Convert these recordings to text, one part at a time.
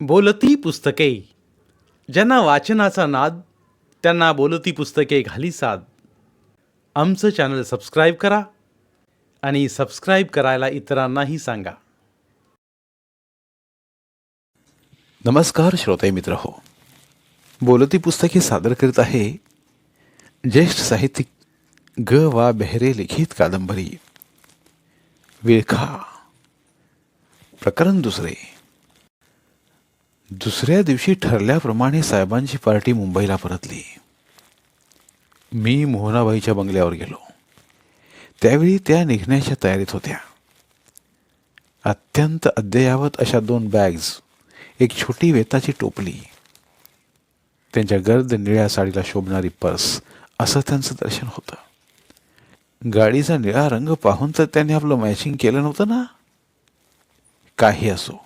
बोलती पुस्तके. ज्यांना वाचनाचा नाद, त्यांना बोलती पुस्तके घाली साद. आमचं चॅनल सबस्क्राईब करा आणि सबस्क्राईब करायला इतरांनाही सांगा. नमस्कार श्रोते मित्र हो. बोलती पुस्तके सादर करीत आहे ज्येष्ठ साहित्यिक ग वा बेहरे लिखित कादंबरी विळखा. प्रकरण दुसऱ्या दिवशी ठरल्याप्रमाणे साहेबांची पार्टी मुंबईला परतली. मी मोहनाबाईच्या बंगल्यावर गेलो. त्यावेळी त्या निघण्याच्या तयारीत होत्या. अत्यंत अद्ययावत अशा 2 बॅग्स, एक छोटी वेताची टोपली, त्यांच्या गर्द निळ्या साडीला शोभणारी पर्स, असं त्यांचं दर्शन होतं. गाडीचा निळा रंग पाहून तर त्यांनी आपलं मॅचिंग केलं नव्हतं ना. काही असो,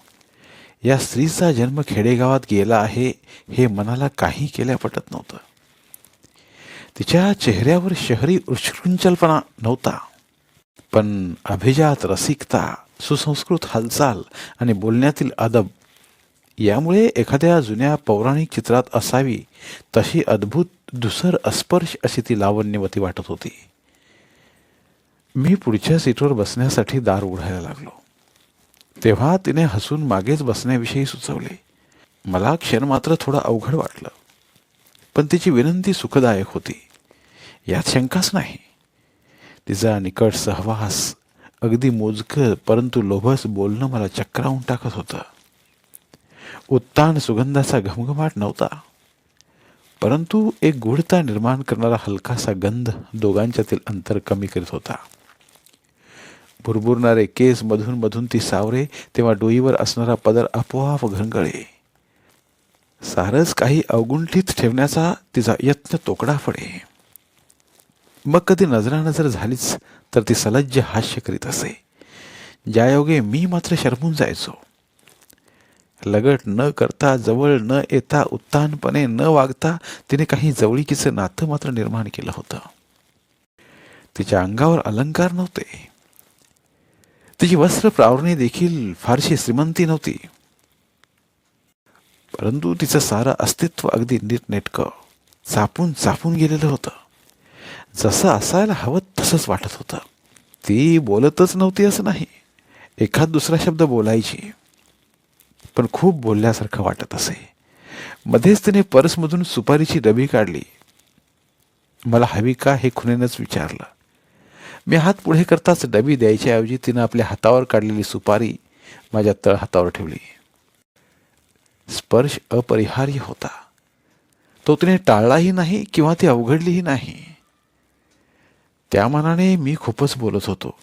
या स्त्रीचा जन्म खेडेगावात गेला आहे हे मनाला काही केल्या पटत नव्हतं. तिच्या चेहऱ्यावर शहरी उच्छृंखलपणा नव्हता, पण अभिजात रसिकता, सुसंस्कृत हालचाल आणि बोलण्यातील अदब यामुळे एखाद्या जुन्या पौराणिक चित्रात असावी तशी अद्भुत धुसर अस्पर्श अशी ती लावण्यवती वाटत होती. मी पुढच्या सीटवर बसण्यासाठी दार उघडायला लागलो तेव्हा तिने हसून मागेच बसण्याविषयी सुचवले. मला क्षण मात्र थोडं अवघड वाटलं, पण तिची विनंती सुखदायक होती यात शंकाच नाही. तिचा निकट सहवास, अगदी मोजकं परंतु लोभस बोलणं मला चक्रावून टाकत होतं. उत्तान सुगंधाचा घमघमाट नव्हता, परंतु एक गूढता निर्माण करणारा हलकासा गंध दोघांच्यातील अंतर कमी करीत होता. भुरभुरणारे केस मधून मधून ती सावरे तेव्हा डोईवर असणारा पदर आपोआप घरंगळे. सारच काही अवगुंठित ठेवण्याचा तिचा यत्न तोकडा पडे. मग कधी नजरानजर झालीच तर ती सलज्ज हास्य करीत असे, ज्यायोगे मी मात्र शरमून जायचो. लगट न करता, जवळ न येता, उत्तानपणे न वागता तिने काही जवळीकीचं नातं मात्र निर्माण केलं होतं. तिच्या अंगावर अलंकार नव्हते. तिची वस्त्र प्रावरणे देखील फारशी श्रीमंती नव्हती, परंतु तिचं सारं अस्तित्व अगदी नीटनेटकं चापून चापून गेलेलं होतं. जसं असायला हवं तसंच वाटत होतं. ती बोलतच नव्हती असं नाही, एखाद दुसरा शब्द बोलायची, पण खूप बोलल्यासारखं वाटत असे. मध्येच तिने पर्समधून सुपारीची डबी काढली. मला हवी का हे खुनेनंच विचारलं. मी हात पुढे करताच डबी द्यायच्याऐवजी तिनं आपल्या हातावर काढलेली सुपारी माझ्या तळहातावर ठेवली. स्पर्श अपरिहार्य होता. तो तिने टाळलाही नाही किंवा ती अवघडलीही नाही. त्या मानाने मी खूपच बोलत होतो.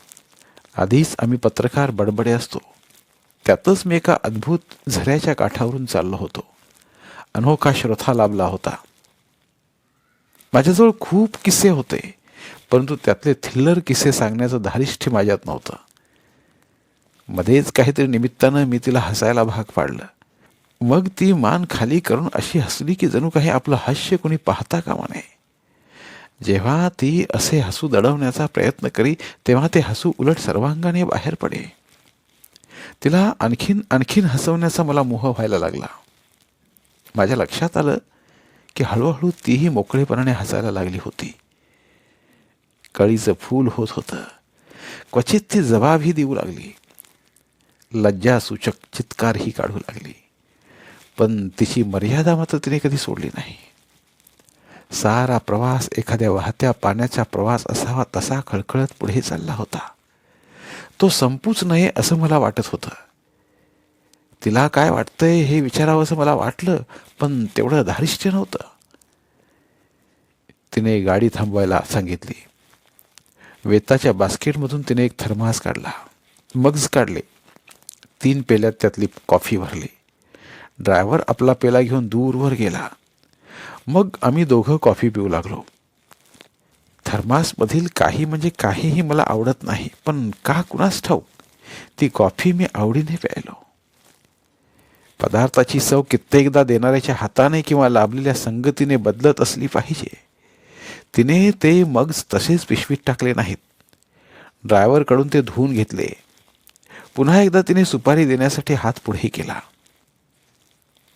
आधीच आम्ही पत्रकार बडबडे असतो, त्यातच मी एका अद्भुत झऱ्याच्या काठावरून चाललो होतो. अनोखा श्रोता लाभला होता. माझ्याजवळ खूप किस्से होते, परंतु त्यातले थिल्लर किस्से सांगण्याचं धारिष्ठ्य माझ्यात नव्हतं. मध्येच काहीतरी निमित्तानं मी तिला हसायला भाग पाडलं. मग ती मान खाली करून अशी हसली की जणू काही आपलं हास्य कोणी पाहता कामा नये. जेव्हा ती असे हसू दडवण्याचा प्रयत्न करी तेव्हा ते हसू उलट सर्वांगाने बाहेर पडे. तिला आणखीन आणखीन हसवण्याचा मला मोह व्हायला लागला. माझ्या लक्षात आलं की हळूहळू तीही मोकळेपणाने हसायला लागली होती. कळीचं फूल होत होतं. क्वचित ती जबाबही देऊ लागली. लज्जासूचक चित्कारही काढू लागली, पण तिची मर्यादा मात्र तिने कधी सोडली नाही. सारा प्रवास एखाद्या वाहत्या पाण्याचा प्रवास असावा तसा खळखळत पुढे चालला होता. तो संपूच नये असं मला वाटत होतं. तिला काय वाटतंय हे विचारावं असं मला वाटलं, पण तेवढं धारिष्ठ्य नव्हतं. तिने गाडी थांबवायला सांगितली. वेताच्या बास्केटमधून तिने एक थर्मास काढला, मग्ज काढले. 3 पेल्यात त्यातली कॉफी भरली. ड्रायव्हर आपला पेला घेऊन दूरवर गेला. मग आम्ही दोघं कॉफी पिऊ लागलो. थर्मासमधील काही म्हणजे काहीही मला आवडत नाही, पण का कुणास ठाऊक ती कॉफी मी आवडीने प्यायलो. पदार्थाची चव कित्येकदा देणाऱ्याच्या हाताने किंवा लाभलेल्या संगतीने बदलत असली पाहिजे. तिने ते मग्ज तसेच पिशवीत टाकले नाहीत. ड्रायव्हरकडून ते धुवून घेतले. पुन्हा एकदा तिने सुपारी देण्यासाठी हात पुढे केला.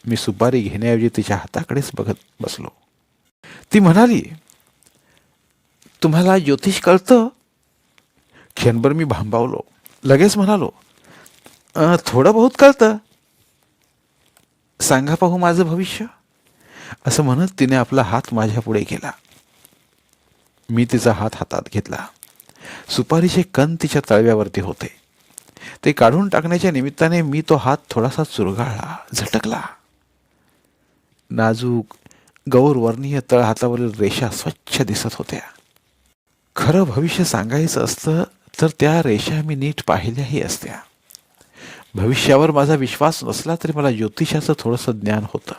मी सुपारी घेण्याऐवजी तिच्या हाताकडेच बघत बसलो. ती म्हणाली, तुम्हाला ज्योतिष कळतं? क्षणभर मी भांबावलो. लगेच म्हणालो, थोडं बहुत कळतं. सांगा पाहू माझं भविष्य. असं म्हणत तिने आपला हात माझ्या पुढे केला. मी तिचा हात हातात घेतला. सुपारीचे कण तिच्या तळव्यावरती होते. ते काढून टाकण्याच्या निमित्ताने मी तो हात थोडासा चुरगाळला, झटकला. नाजूक गौरवर्णीय तळहातावरील रेषा स्वच्छ दिसत होत्या. खरं भविष्य सांगायचं असतं तर त्या रेषा मी नीट पाहिल्याही असत्या. भविष्यावर माझा विश्वास नसला तरी मला ज्योतिषाचं थोडंसं ज्ञान होतं.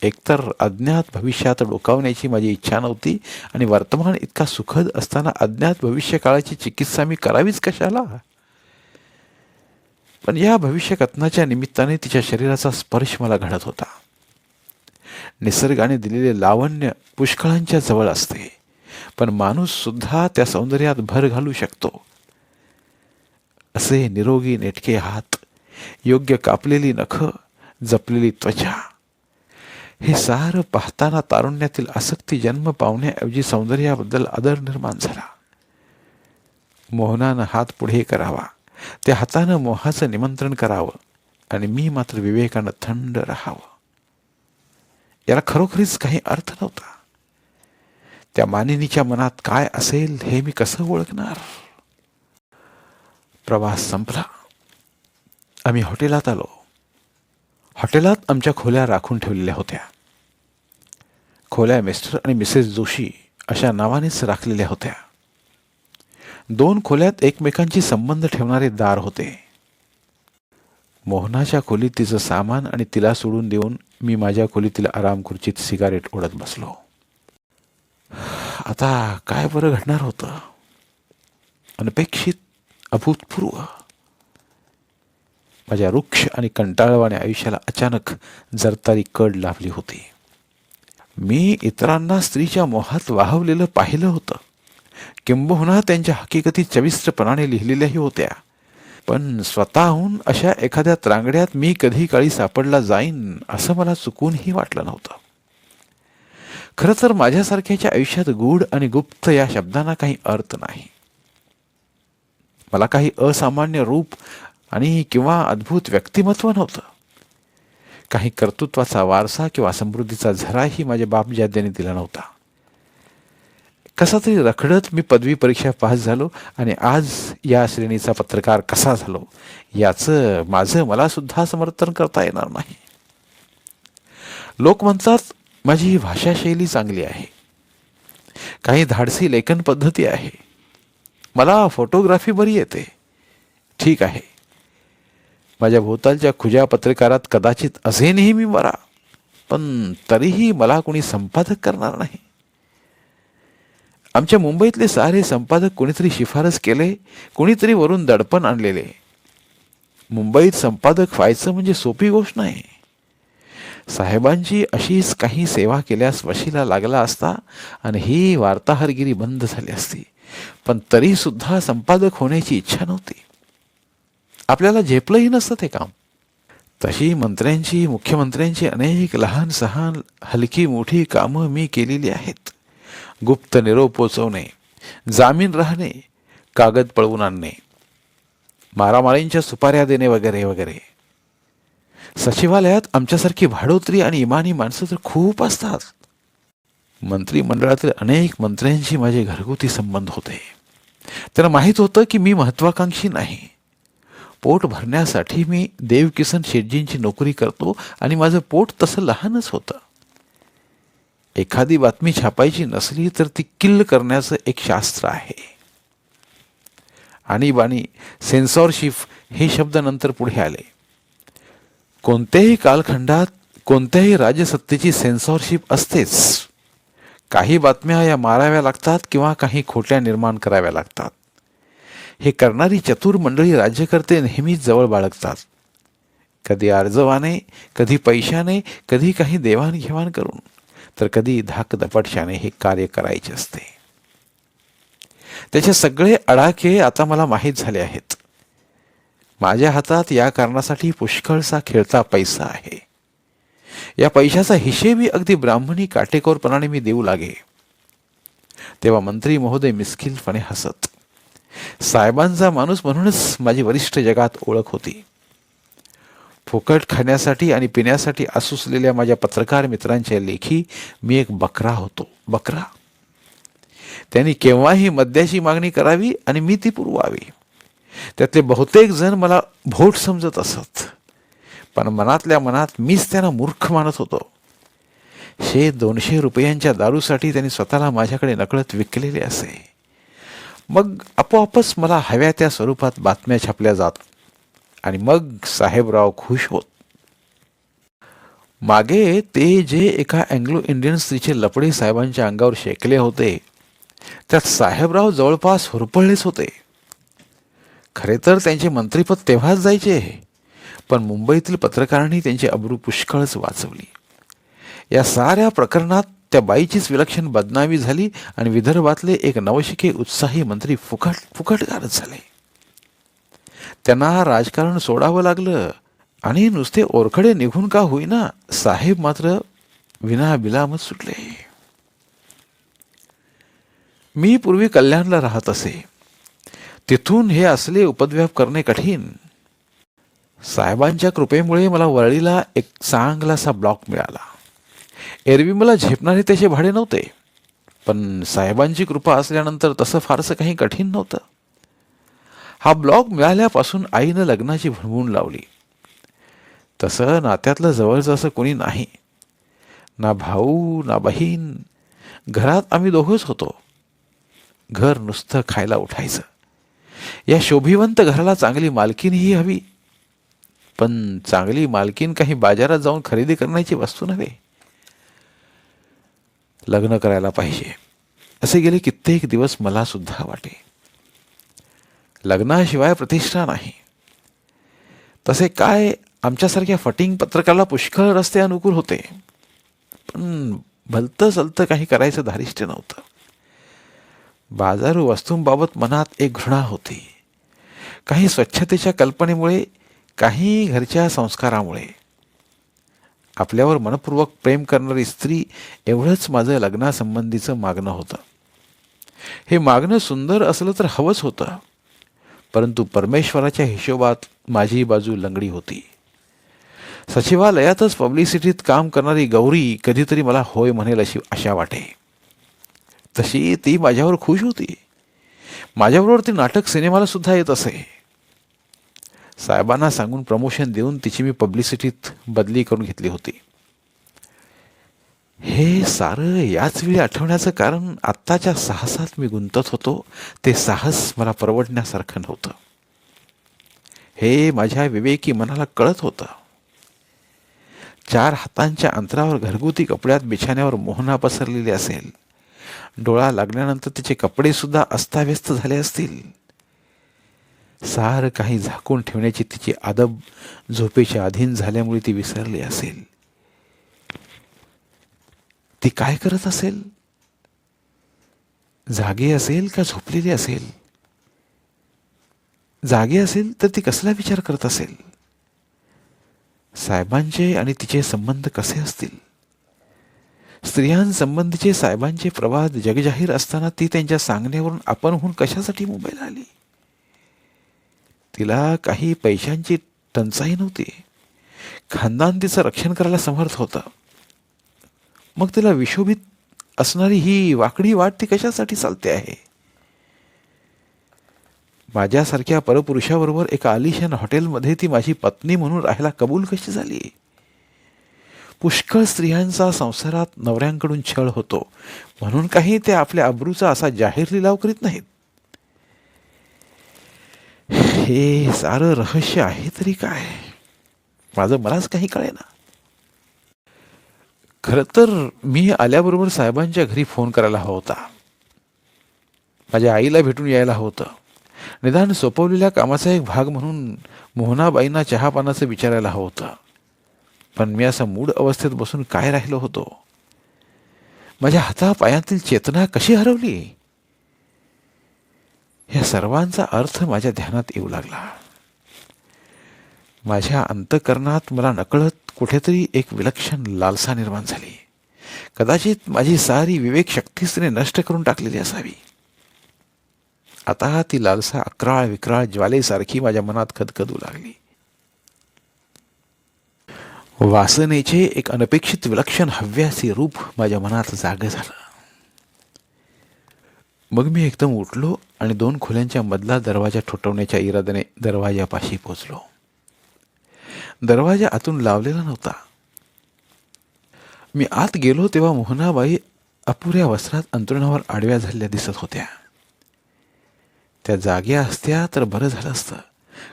एकतर अज्ञात भविष्यात डोकावण्याची माझी इच्छा नव्हती आणि वर्तमान इतका सुखद असताना अज्ञात भविष्यकाळाची चिकित्सा मी करावीच कशाला. पण या भविष्यकथनाच्या निमित्ताने तिच्या शरीराचा स्पर्श मला घडत होता. निसर्गाने दिलेले लावण्य पुष्कळांच्या जवळ असते, पण माणूस सुद्धा त्या सौंदर्यात भर घालू शकतो. असे निरोगी नेटके हात, योग्य कापलेली नखं, जपलेली त्वचा, हे सारं पाहताना तारुण्यातील आसक्ती जन्म पावण्याऐवजी सौंदर्याबद्दल आदर निर्माण झाला. मोहनानं हात पुढे करावा, त्या हातानं मोहाचं निमंत्रण करावं आणि मी मात्र विवेकानं थंड राहावं. याला खरोखरीच काही अर्थ नव्हता. त्या मानिनीच्या मनात काय असेल हे मी कसं ओळखणार. प्रवास संपला. आम्ही हॉटेलात आलो. हॉटेलात आमच्या खोल्या राखून ठेवलेल्या होत्या. खोल्या मिस्टर आणि मिसेस जोशी अशा नावानेच राखलेल्या होत्या. 2 खोल्यात एकमेकांची संबंध ठेवणारे दार होते. मोहनाच्या खोलीत तिचं सामान आणि तिला सोडून देऊन मी माझ्या खोलीतील आराम खुर्चीत सिगारेट ओढत बसलो. आता काय बरं घडणार होतं. अनपेक्षित, अभूतपूर्व. माझ्या रुक्ष आणि कंटाळवाण्या आयुष्याला अचानक जरतारी कड लाभली होती. मी इतरांना स्त्रीच्या मोहात वाहवलेलं पाहिलं होतं, किंबहुना त्यांच्या हकीकती चविष्टपणाने लिहिलेल्याही होत्या. पण स्वतःहून अशा एखाद्या त्रांगड्यात मी कधी काळी सापडला जाईन असं मला चुकूनही वाटलं नव्हतं. खरं तर माझ्यासारख्याच्या आयुष्यात गूढ आणि गुप्त या शब्दांना काही अर्थ नाही. मला काही असामान्य रूप आणि किंवा अद्भुत व्यक्तिमत्व नव्हतं. काही कर्तृत्वाचा वारसा किंवा समृद्धीचा झराही माझ्या बापजाद्याने दिला नव्हता. कसा तरी रखडत मी पदवी परीक्षा पास झालो आणि आज या श्रेणीचा पत्रकार कसा झालो याचं माझं मला सुद्धा समर्थन करता येणार नाही. लोक म्हणतात माझी ही भाषाशैली चांगली आहे, काही धाडसी लेखन पद्धती आहे, मला फोटोग्राफी बरी येते. ठीक आहे, माझ्या भोवतालच्या खुज्या पत्रकारात कदाचित असेनही मी बरा, पण तरीही मला कोणी संपादक करणार नाही. आमच्या मुंबईतले सारे संपादक कोणीतरी शिफारस केले, कोणीतरी वरून दडपण आणलेले. मुंबईत संपादक व्हायचं म्हणजे सोपी गोष्ट नाही. साहेबांची अशीच काही सेवा केल्यास वशीला लागला असता आणि ही वार्ताहरगिरी बंद झाली असती. पण तरी सुद्धा संपादक होण्याची इच्छा नव्हती. आपल्याला झेपलंही नसतं ते काम. तशी मंत्र्यांची, मुख्यमंत्र्यांची अनेक लहान सहान हलकी मोठी कामं मी केलेली आहेत. गुप्त निरोप पोचवणे, जामीन राहणे, कागद पळवून आणणे, मारामारींच्या सुपाऱ्या देणे वगैरे वगैरे. सचिवालयात आमच्यासारखी भाडोत्री आणि इमानी माणसं तर खूप असतात. मंत्रिमंडळातील अनेक मंत्र्यांशी माझे घरगुती संबंध होते. त्यांना माहीत होतं की मी महत्वाकांक्षी नाही. पोट भरण्यासाठी मी देवकिसन शेटजींची नोकरी करतो आणि माझं पोट तसं लहानच होतं. एखादी बातमी छापायची नसली तर ती किल्ल करण्याचं एक शास्त्र आहे. आणीबाणी, सेन्सॉरशिप हे शब्द नंतर पुढे आले. कोणत्याही कालखंडात कोणत्याही राजसत्तेची सेन्सॉरशिप असतेच. काही बातम्या या माराव्या लागतात किंवा काही खोट्या निर्माण कराव्या लागतात. हे करणारी चतुर मंडळी राज्यकर्ते नेहमीच जवळ बाळगतात. कधी आर्जवाने, कधी पैशाने, कधी काही देवाणघेवाण करून, तर कधी धाकदपटशाने हे कार्य करायचे असते. त्याचे सगळे अडाखे आता मला माहीत झाले आहेत. माझ्या हातात या कारणासाठी पुष्कळसा खेळता पैसा आहे. या पैशाचा हिशेबी अगदी ब्राह्मणी काटेकोरपणाने मी देऊ लागे. तेव्हा मंत्री महोदय मिस्किलपणे हसत. साहेबांचा माणूस म्हणूनच माझी वरिष्ठ जगात ओळख होती. फुकट खाण्यासाठी आणि पिण्यासाठी आसुसलेल्या माझ्या पत्रकार मित्रांच्या लेखी मी एक बकरा होतो. बकरा. त्यांनी केव्हाही मद्याची मागणी करावी आणि मी ती पुरवावी. त्यातले बहुतेक जण मला भोट समजत असत, पण मनातल्या मनात मीच त्यांना मूर्ख मानत होतो. 100-200 रुपयांच्या दारूसाठी त्यांनी स्वतःला माझ्याकडे नकळत विकलेले असे. मग आपोआपच मला हव्या त्या स्वरूपात बातम्या छापल्या जात आणि मग साहेबराव खुश होत. मागे ते जे एका अँग्लो इंडियन स्त्रीचे लपडे साहेबांच्या अंगावर शेकले होते, त्यात साहेबराव जवळपास हुरपळलेच होते. खरे तर त्यांचे मंत्रीपद तेव्हाच जायचे, पण मुंबईतील पत्रकारांनी त्यांची अब्रू पुष्कळच वाचवली. या साऱ्या प्रकरणात त्या बाईचीच विलक्षण बदनामी झाली आणि विदर्भातले एक नवशिके उत्साही मंत्री फुकट गारद झाले. त्यांना राजकारण सोडावं लागलं आणि नुसते ओरखडे निघून का होईना, साहेब मात्र विनाबिलामच सुटले. मी पूर्वी कल्याणला राहत असे. तिथून हे असले उपद्व्याप करणे कठीण. साहेबांच्या कृपेमुळे मला वरळीला एक चांगलासा ब्लॉक मिळाला. एरवी मला झेपणारे त्याचे भाडे नव्हते, पण साहेबांची कृपा असल्यानंतर तसं फारसं काही कठीण नव्हतं. हा ब्लॉक मिळाल्यापासून आईनं लग्नाची भुणभुण लावली. तसं नात्यातलं जवळचं असं कोणी नाही. ना भाऊ ना बहीण. घरात आम्ही दोघंच होतो. घर नुसतं खायला उठायचं. या शोभिवंत घराला चांगली मालकीनही हवी, पण चांगली मालकीन काही बाजारात जाऊन खरेदी करण्याची वस्तू नव्हे. लग्न करायला पाहिजे असे गेले कित्येक दिवस मला सुद्धा वाटे. लग्नाशिवाय प्रतिष्ठा नाही. तसे काय आमच्यासारख्या फटिंग पत्रकाराला पुष्कळ रस्ते अनुकूल होते, पण भलतं सलतं काही करायचं धारिष्ट्य नव्हतं. बाजारू वस्तूंबाबत मनात एक घृणा होती. काही स्वच्छतेच्या कल्पनेमुळे, काही घरच्या संस्कारामुळे. आपल्यावर मनपूर्वक प्रेम करणारी स्त्री एवढंच माझं लग्नासंबंधीचं मागणं होतं. हे मागणं सुंदर असलं तर हवंच होतं, परंतु परमेश्वराच्या हिशोबात माझी बाजू लंगडी होती. सचिवालयातच पब्लिसिटीत काम करणारी गौरी कधीतरी मला होय म्हणेल अशी आशा वाटे. तशी ती माझ्यावर खुश होती. माझ्याबरोबर ती नाटक सिनेमाला सुद्धा येत असे. साहेबांना सांगून प्रमोशन देऊन तिची मी पब्लिसिटीत बदली करून घेतली होती. हे सारं याच वेळी आठवण्याचं कारण आत्ताच्या साहसात मी गुंतत होतो ते साहस मला परवडण्यासारखं नव्हतं. हे माझ्या विवेकी मनाला कळत होतं. 4 हातांच्या अंतरावर घरगुती कपड्यात बिछाण्यावर मोहना पसरलेली असेल. डोळा लागल्यानंतर तिचे कपडे सुद्धा अस्ताव्यस्त झाले असतील. सारं काही झाकून ठेवण्याची तिची आदब झोपेच्या अधीन झाल्यामुळे ती विसरली असेल. ती काय करत असेल? जागे असेल का झोपलेली असेल? जागे असेल तर ती कसला विचार करत असेल? साहेबांचे आणि तिचे संबंध कसे असतील? स्त्रियांसंबंधीचे साहेबांचे प्रवाद जगजाहीर असताना ती त्यांच्या सांगण्यावरून आपणहून कशासाठी मुंबईला आली? तिला काही पैशांची टंचाई नव्हती. खानदान तिचं रक्षण करायला समर्थ होतं. मग तिला विशोभित असणारी ही वाकडी वाट ती कशासाठी चालते आहे? माझ्यासारख्या परपुरुषाबरोबर एका आलिशान हॉटेलमध्ये ती माझी पत्नी म्हणून राहायला कबूल कशी झाली? पुष्कळ स्त्रियांचा संसारात नवऱ्यांकडून छळ होतो म्हणून काही ते आपल्या अब्रूचा असा जाहीर लिलाव करीत नाहीत. हे सारं रहस्य आहे तरी काय? माझं मलाच काही कळेना. खरं तर मी आल्याबरोबर साहेबांच्या घरी फोन करायला हवा होता. माझ्या आईला भेटून यायला होतं. निदान सोपवलेल्या कामाचा एक भाग म्हणून मोहनाबाईंना चहापानाचं विचारायला हवं होतं. पण मी असा मूड अवस्थेत बसून काय राहिलो होतो. माझ्या हातापायातील चेतना कशी हरवली? या सर्वांचा अर्थ माझ्या ध्यानात येऊ लागला. माझ्या अंतःकरणात मला नकळत कुठेतरी एक विलक्षण लालसा निर्माण झाली. कदाचित माझी सारी विवेक शक्तीच तिने नष्ट करून टाकलेली असावी. आता ती लालसा अक्राळ विक्राळ ज्वालेसारखी माझ्या मनात खदखदू लागली. वासनेचे एक अनपेक्षित विलक्षण हव्यासी रूप माझ्या मनात जागे झालं. मग मी एकदम उठलो आणि 2 खोल्यांच्या मधला दरवाजा ठोठवण्याच्या इराद्याने दरवाजापाशी पोचलो. दरवाजा आतून लावलेला नव्हता. मी आत गेलो तेव्हा मोहनाबाई अपुऱ्या वस्त्रात अंथरुणावर आडव्या झालेल्या दिसत होत्या. त्या जाग्या असत्या तर बरं झालं असतं,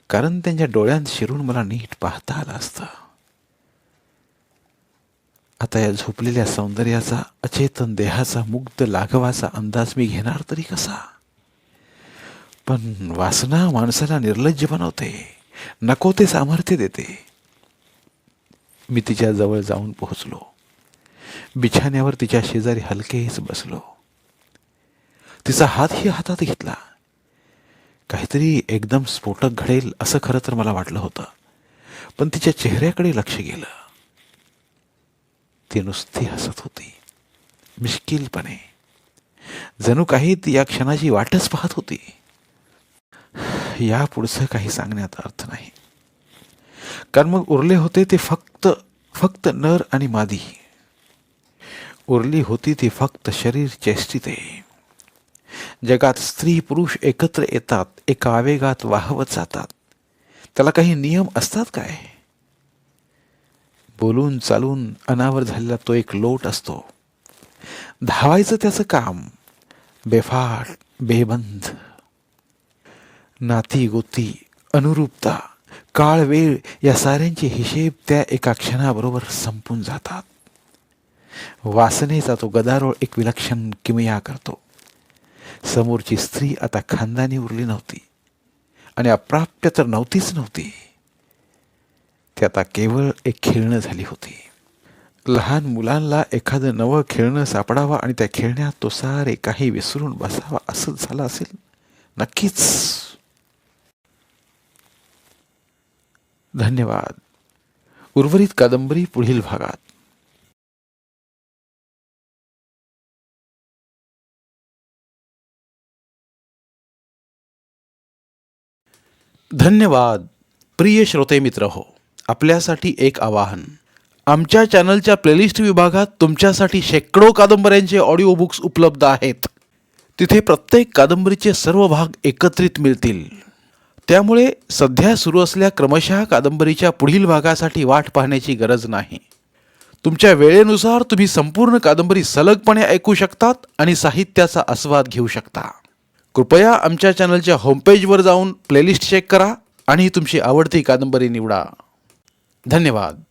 कारण त्यांच्या डोळ्यांत शिरून मला नीट पाहता आलं असतं. आता या झोपलेल्या सौंदर्याचा, अचेतन देहाचा मुग्ध लाघवाचा अंदाज मी घेणार तरी कसा? पण वासना माणसाला निर्लज्ज बनवते, नको ते सामर्थ्य देते. मी तिच्या जवळ जाऊन पोहोचलो. बिछाण्यावर तिच्या शेजारी हलकेच बसलो. तिचा हातही हातात घेतला. काहीतरी एकदम स्फोटक घडेल असं खरं तर मला वाटलं होतं, पण तिच्या चेहऱ्याकडे लक्ष गेलं. ती नुसती हसत होती, मिश्किलपणे, जणू काही ती या क्षणाची वाटच पाहत होती. या पुढचं काही सांगण्यात अर्थ नाही, कारण मग उरले होते ते फक्त नर आणि मादी. उरली होती ती फक्त शरीर चेष्टिते. जगात स्त्री पुरुष एकत्र येतात, एका आवेगात वाहवत जातात. त्याला काही नियम असतात काय? बोलून चालून अनावर झालेला तो एक लोट असतो. धावायचं त्याचं काम, बेफाट, बेबंद. नाती गोती, अनुरूपता, काळ वेळ या साऱ्यांचे हिशेब त्या एका क्षणाबरोबर संपून जातात. वासनेचा तो गदारोळ एक विलक्षण किमया करतो. समोरची स्त्री आता खानदानी उरली नव्हती आणि अप्राप्य तर नव्हती. ती आता केवळ एक खेळणं झाली होती. लहान मुलांना एखादं नवं खेळणं सापडावं आणि त्या खेळण्यात तो सारे काही विसरून बसावा असंच झालं असेल नक्कीच. धन्यवाद. उर्वरित कादंबरी पुढील भागात. धन्यवाद. प्रिय श्रोते मित्र हो, आपल्यासाठी एक आवाहन. आमच्या चॅनलच्या प्लेलिस्ट विभागात तुमच्यासाठी शेकडो कादंबऱ्यांचे ऑडिओ बुक्स उपलब्ध आहेत. तिथे प्रत्येक कादंबरीचे सर्व भाग एकत्रित मिळतील. त्यामुळे सध्या सुरू असलेल्या क्रमशः कादंबरीच्या पुढील भागासाठी वाट पाहण्याची गरज नाही. तुमच्या वेळेनुसार तुम्ही संपूर्ण कादंबरी सलगपणे ऐकू शकतात आणि साहित्याचा आस्वाद घेऊ शकता. कृपया आमच्या चॅनलच्या होमपेजवर जाऊन प्लेलिस्ट चेक करा आणि तुमची आवडती कादंबरी निवडा. धन्यवाद.